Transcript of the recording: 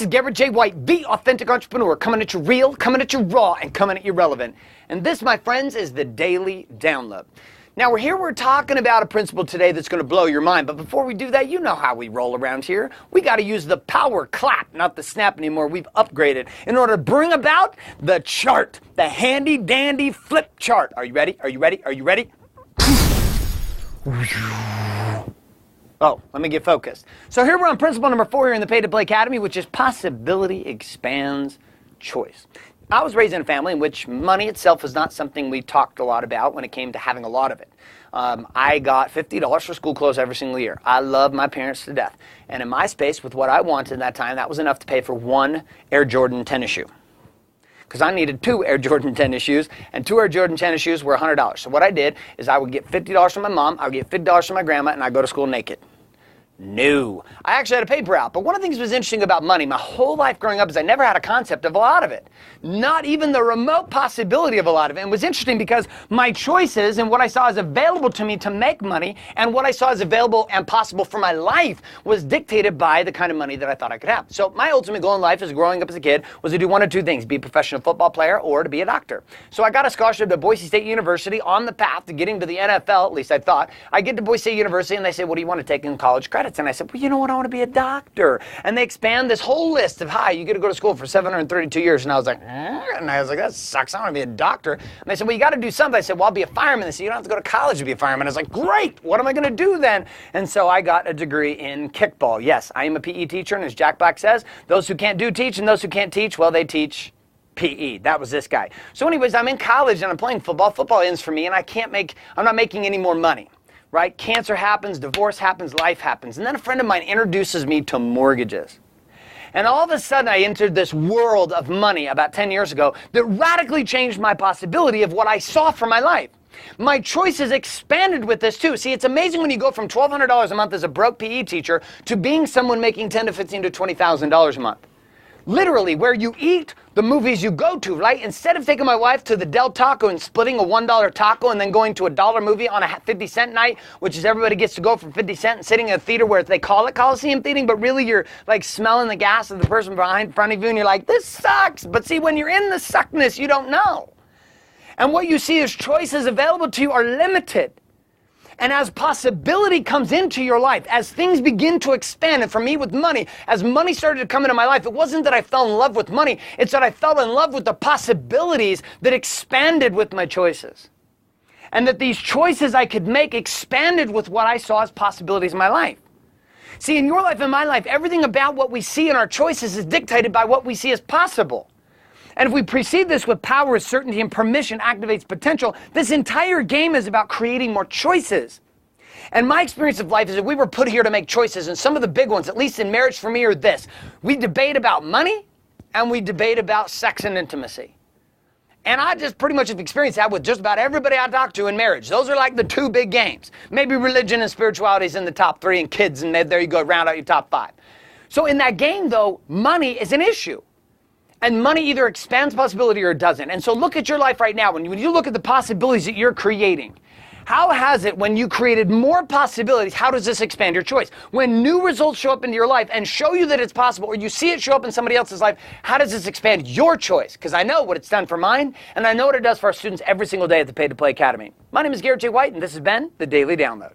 This is Garrett J. White, the authentic entrepreneur, coming at you real, coming at you raw, and coming at you relevant. And this, my friends, is the Daily Download. Now, we're talking about a principle today that's going to blow your mind. But before we do that, you know how we roll around here. We got to use the power clap, not the snap anymore. We've upgraded in order to bring about the chart, the handy dandy flip chart. Are you ready? Are you ready? Are you ready? Oh, let me get focused. So here we're on principle number 4 here in the Pay to Play Academy, which is possibility expands choice. I was raised in a family in which money itself was not something we talked a lot about when it came to having a lot of it. I got $50 for school clothes every single year. I love my parents to death. And in my space, with what I wanted at that time, that was enough to pay for one Air Jordan tennis shoe. Because I needed 2 Air Jordan tennis shoes, and 2 Air Jordan tennis shoes were $100. So what I did is I would get $50 from my mom, I would get $50 from my grandma, and I'd go to school naked. No. I actually had a paper out. But one of the things that was interesting about money my whole life growing up is I never had a concept of a lot of it. Not even the remote possibility of a lot of it. And it was interesting because my choices and what I saw as available to me to make money and what I saw as available and possible for my life was dictated by the kind of money that I thought I could have. So my ultimate goal in life as growing up as a kid was to do one of 2 things, be a professional football player or to be a doctor. So I got a scholarship to Boise State University on the path to getting to the NFL, at least I thought. I get to Boise State University and they say, what do you want to take in college credits? And I said, well, you know what, I want to be a doctor. And they expand this whole list of, hi, you get to go to school for 732 years. And I was like, And I was like, that sucks. I want to be a doctor. And they said, well, you got to do something. I said, well, I'll be a fireman. They said, you don't have to go to college to be a fireman. I was like, great. What am I going to do then? And so I got a degree in kickball. Yes, I am a PE teacher. And as Jack Black says, those who can't do teach, and those who can't teach, well, they teach PE. That was this guy. So anyways, I'm in college and I'm playing football. Football ends for me and I'm not making any more money. Right? Cancer happens, divorce happens, life happens. And then a friend of mine introduces me to mortgages. And all of a sudden I entered this world of money about 10 years ago that radically changed my possibility of what I saw for my life. My choices expanded with this too. See, it's amazing when you go from $1,200 a month as a broke PE teacher to being someone making $10,000 to $15,000 to $20,000 a month. Literally, where you eat, the movies you go to, right? Instead of taking my wife to the Del Taco and splitting a $1 taco and then going to a $1 movie on a 50-cent night, which is everybody gets to go for 50 cents and sitting in a theater where they call it Coliseum theating, but really you're like smelling the gas of the person in front of you and you're like, this sucks. But see, when you're in the suckness, you don't know. And what you see as choices available to you are limited. And as possibility comes into your life, as things begin to expand, and for me with money, as money started to come into my life, it wasn't that I fell in love with money, it's that I fell in love with the possibilities that expanded with my choices. And that these choices I could make expanded with what I saw as possibilities in my life. See, in your life and my life, everything about what we see in our choices is dictated by what we see as possible. And if we precede this with power, certainty, and permission activates potential, this entire game is about creating more choices. And my experience of life is that we were put here to make choices, and some of the big ones, at least in marriage for me, are this. We debate about money, and we debate about sex and intimacy. And I just pretty much have experienced that with just about everybody I talk to in marriage. Those are like the 2 big games. Maybe religion and spirituality is in the top 3, and kids, and there you go, round out your top 5. So in that game, though, money is an issue. And money either expands possibility or it doesn't. And so look at your life right now. When you look at the possibilities that you're creating, how has it, when you created more possibilities, how does this expand your choice? When new results show up into your life and show you that it's possible, or you see it show up in somebody else's life, how does this expand your choice? Because I know what it's done for mine, and I know what it does for our students every single day at the Pay to Play Academy. My name is Garrett J. White, and this has been the Daily Download.